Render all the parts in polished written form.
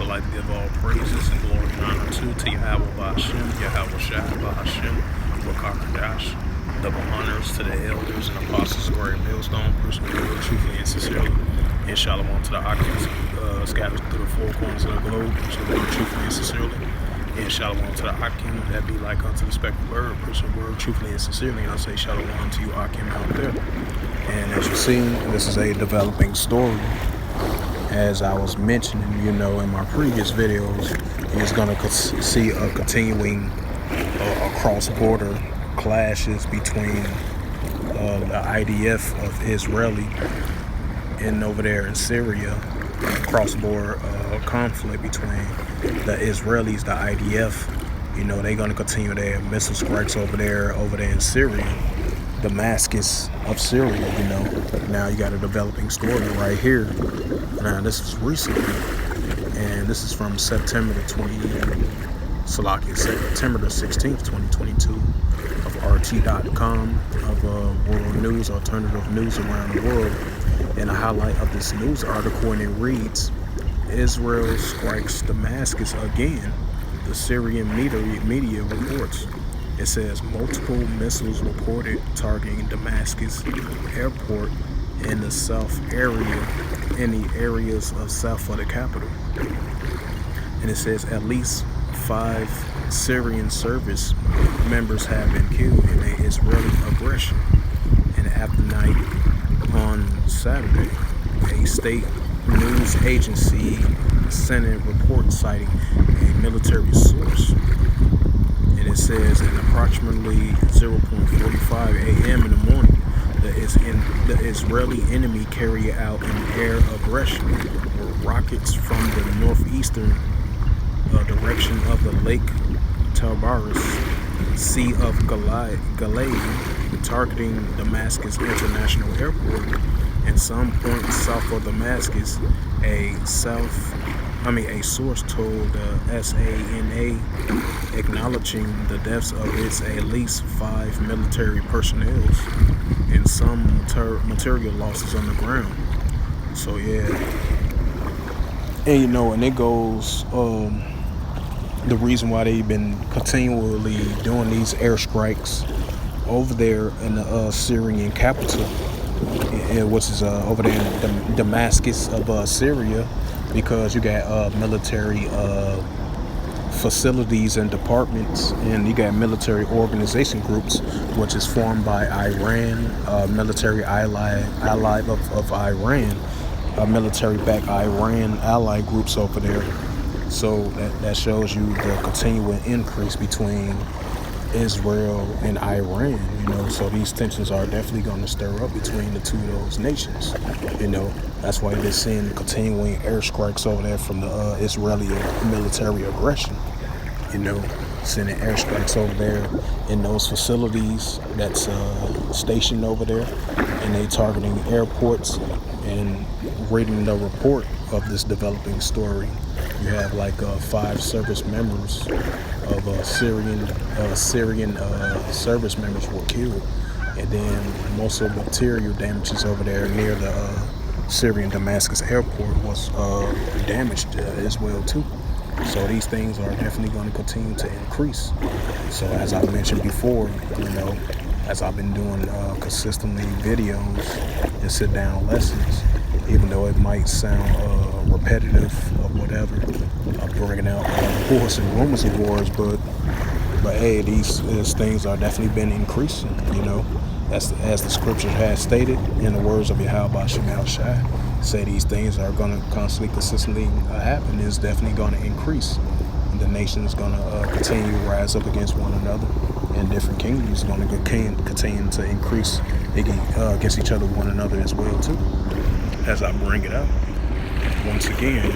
would like to give all praises and glory and honor to Yahweh Ba'Hashem, Yahweh Shai Ba'Hashem, Wakakadash. Double honors to the elders and apostles of Great Millstone, personally, truthfully and sincerely. And shalom to the Akins scattered through the four corners of the globe, truthfully and sincerely. And shalom to the Akim that be like unto the speckled bird, personal word, truthfully and sincerely. And I say shalom to you, Akim, out there. And as you see, this is a developing story. As I was mentioning, in my previous videos, you're going to see a continuing cross-border clashes between the IDF of Israeli and over there in Syria, cross-border conflict between the Israelis, the IDF. They're going to continue their missile strikes over there in Syria, Damascus of Syria. Now you got a developing story right here. Now this is recently, and this is from September the 16th, 2022, of RT.com, of world news, alternative news around the world. And a highlight of this news article, and it reads: Israel strikes Damascus again. The Syrian media reports. It says multiple missiles reported targeting Damascus airport in the south area, in the areas of south of the capital. And it says at least 5 Syrian service members have been killed in an Israeli aggression. And after night on Saturday, a state news agency sent a report citing a military source. And it says at approximately 0.45 a.m. in the morning, the Israeli enemy carried out an air aggression with rockets from the northeastern direction of the Lake Tabaris, Sea of Galilee, targeting Damascus International Airport and some points south of Damascus. A source told SANA, acknowledging the deaths of at least 5 military personnel and some material losses on the ground. So yeah, and and it goes. The reason why they've been continually doing these airstrikes over there in the Syrian capital, which is over there in Damascus of Syria, because you got military facilities and departments, and you got military organization groups, which is formed by Iran, military ally of Iran, military-backed Iran ally groups over there. So that shows you the continuing increase between Israel and Iran, so these tensions are definitely going to stir up between the two of those nations. That's why they're seeing continuing airstrikes over there from the Israeli military aggression. Sending airstrikes over there in those facilities that's stationed over there, and they targeting airports. And reading the report of this developing story, you have like 5 service members of Syrian service members were killed, and then most of the material damages over there near the Syrian Damascus airport was damaged as well too. So these things are definitely going to continue to increase. So as I mentioned before, as I've been doing consistently videos and sit down lessons, even though it might sound repetitive or whatever, bringing out reports and rumors of wars, but hey, these things are definitely been increasing. As the scripture has stated, in the words of Yahweh Ba'Hashem Shai, say these things are going to constantly, consistently happen. It's definitely going to increase. And the nation is going to continue to rise up against one another, and different kingdoms are going to continue to increase against each other, one another as well too. As I bring it up once again,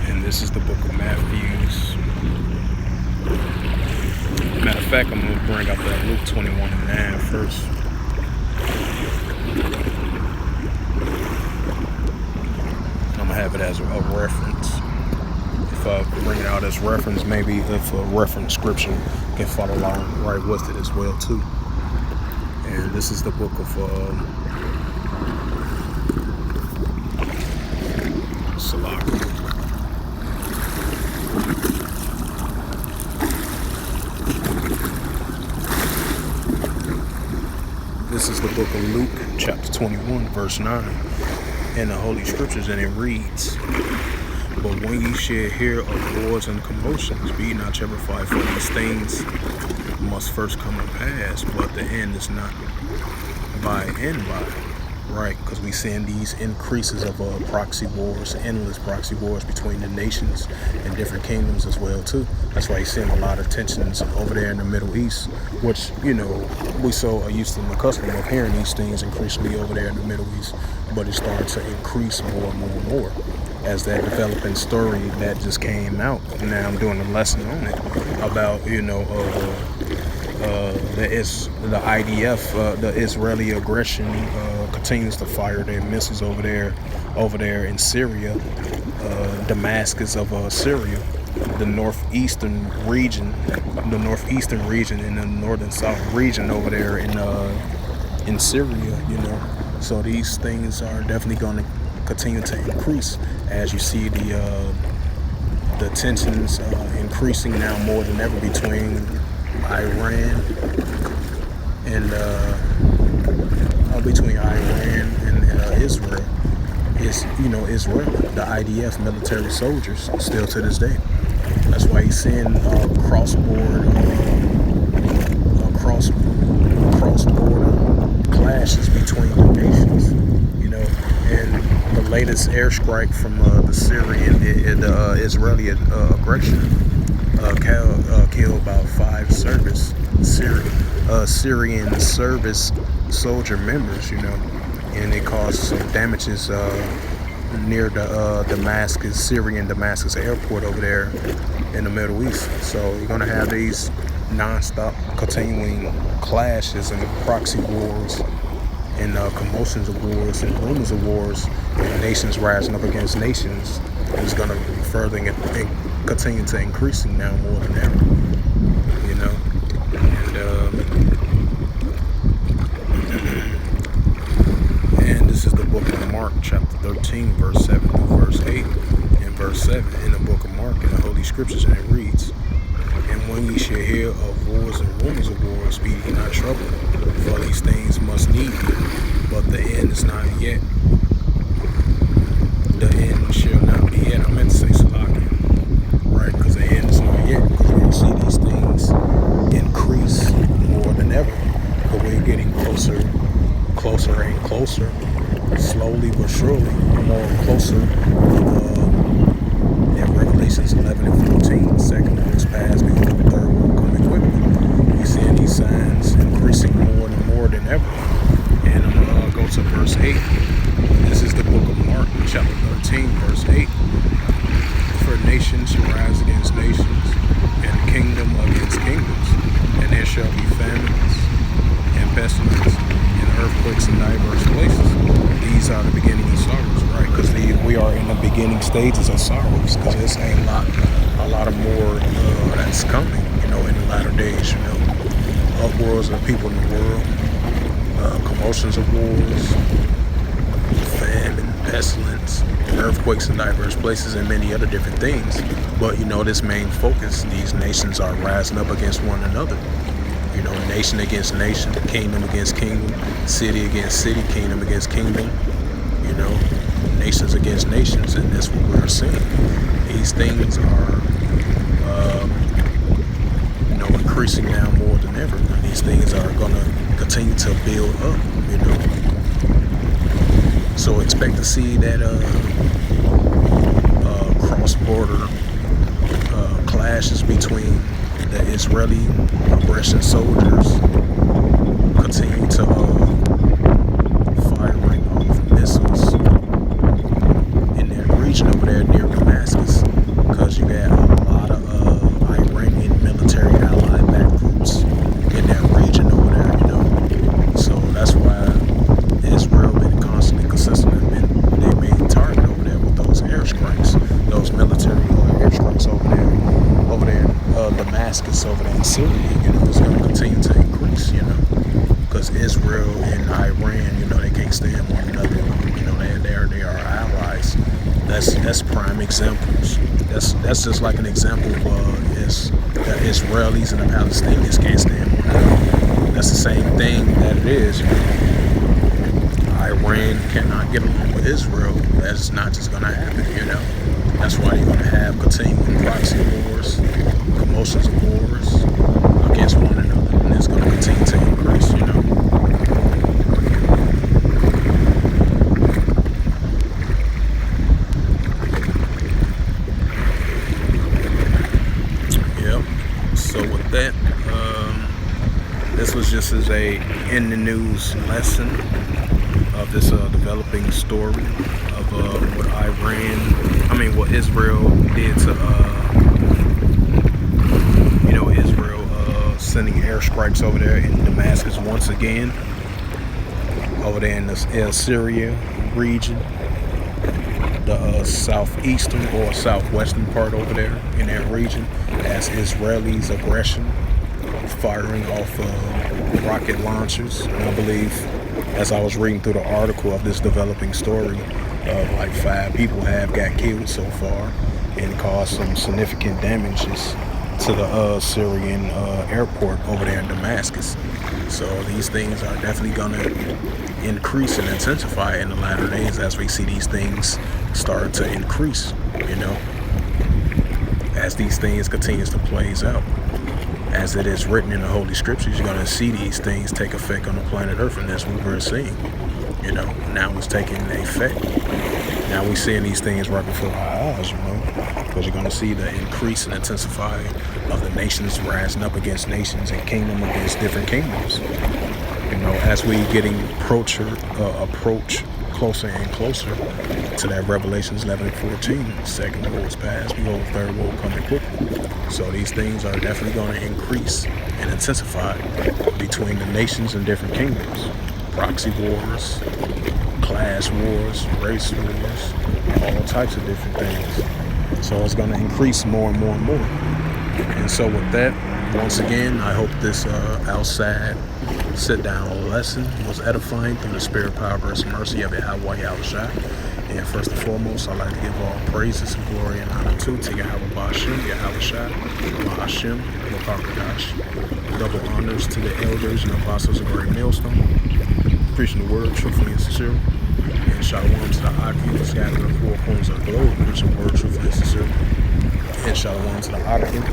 and this is the book of Matthew. Matter of fact, I'm going to bring up that Luke 21:9 first. I'm going to have it as a reference. If I bring it out as reference, maybe if a reference scripture can follow along right with it as well too. And this is the book of Salaki. This is the book of Luke, chapter 21, verse 9, in the Holy Scriptures, and it reads, "But when ye shall hear of wars and commotions, be not terrified, for these things must first come to pass, but the end is not by and by." Right, because we seeing these increases of proxy wars, endless proxy wars between the nations and different kingdoms as well too. That's why you're seeing a lot of tensions over there in the Middle East, which, we so are used to and accustomed of hearing these things increasingly over there in the Middle East, but it started to increase more and more and more as that developing story that just came out. Now I'm doing a lesson on it about, the IDF, the Israeli aggression continues to fire their missiles over there in Syria, Damascus of Syria, the northeastern region and the northern south region over there in Syria. So these things are definitely going to continue to increase as you see the tensions increasing now more than ever between Iran and Israel. Israel, the IDF military soldiers, still to this day. That's why he's seeing cross-border clashes between the nations. And the latest airstrike from the Syrian, the Israeli aggression killed about 5 Syrian service soldier members, and it caused some damages near the Syrian Damascus airport over there in the Middle East. So you're going to have these non-stop continuing clashes and proxy wars and commotions of wars and rumors of wars, and nations rising up against nations. It's going to further and continue to increasing now more than ever, and this is the book of Mark, chapter 13, verse 7 through verse 8, and verse 7 in the book of Mark in the Holy Scriptures, and it reads, "And when ye shall hear of wars and rumors of wars, be ye not troubled, for these things must need be, but the end is not yet. The end shall not be yet." I meant to say Salaki, right? Because the end is not yet, because we're going to see these things increase more than ever. But we're getting closer and closer, slowly but surely, more closer. In Revelations 11 and 14, second one is past, behold, the third one coming quickly. We seeing these signs increasing more and more than ever. And I'm going to go to verse 8. This is the book of Mark, chapter 13, verse 8. "For nations shall rise against nations, and kingdom against kingdoms, and there shall be famines and pestilence and earthquakes in diverse places. These are the beginning of sorrows," right? Because we are in the beginning stages of sorrows, because there's a lot of more that's coming, in the latter days, upwars of people in the world, commotions of wars, famine, pestilence, earthquakes in diverse places, and many other different things. But this main focus, these nations are rising up against one another. Nation against nation, kingdom against kingdom, city against city, kingdom against kingdom, nations against nations, and that's what we're seeing. These things are increasing now more than ever. And these things are going to continue to build up, So expect to see that cross-border clashes between the Israeli aggression soldiers continue to firing off missiles in that region over there near Damascus, because you got a lot of Iranian military allied back groups in that region over there, So that's why Israel been constantly consistent and they being targeted over there with those airstrikes, those military airstrikes over there Damascus over there in Syria. It's going to continue to increase, because Israel and Iran, they can't stand one another. They are allies. That's prime examples. That's just like an example of the Israelis and the Palestinians can't stand one another. That's the same thing that it is. Iran cannot get along with Israel. That's not just gonna happen. That's why you're gonna have continuing proxy wars, commotions of wars against one another, and it's gonna continue to increase. Yep. So with that, this was just as a in the news lesson of this developing story of what Israel did to Israel sending airstrikes over there in Damascus once again, over there in the Syrian region, the southeastern or southwestern part over there in that region, as Israelis' aggression, firing off rocket launchers. And I believe, as I was reading through the article of this developing story, like 5 people have got killed so far and caused some significant damages to the Syrian airport over there in Damascus. So these things are definitely going to increase and intensify in the latter days as we see these things start to increase, as these things continues to plays out. As it is written in the Holy Scriptures, you're going to see these things take effect on the planet Earth, and that's what we're seeing. Now it's taking effect. Now we're seeing these things right before our eyes, because you're going to see the increase and intensify of the nations rising up against nations and kingdom against different kingdoms. As we getting approach closer and closer to that Revelations 11:14. Second woe is past, behold, third woe coming quickly. So these things are definitely going to increase and intensify between the nations and different kingdoms. Proxy wars, class wars, race wars, all types of different things. So it's going to increase more and more and more. And so with that, once again, I hope this outside sit-down lesson was edifying through the spirit, power, grace, and mercy of Yahweh Yahushua. And first and foremost, I'd like to give all praises and glory and honor to Yahweh Ba'ashem, Yahushua, Ba'ashem, Bakaradash. Double honors to the elders and apostles of Great Millstone, preaching the word truthfully and sincerely. And shalom to the Akim, scattered in the 4 corners of the globe, preaching the word truthfully and sincerely. And shalom to the Akim,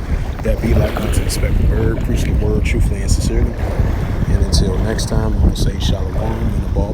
that be like unto the speckled bird, preaching the word truthfully and sincerely. And until next time, I'm going to say shalom and a ball.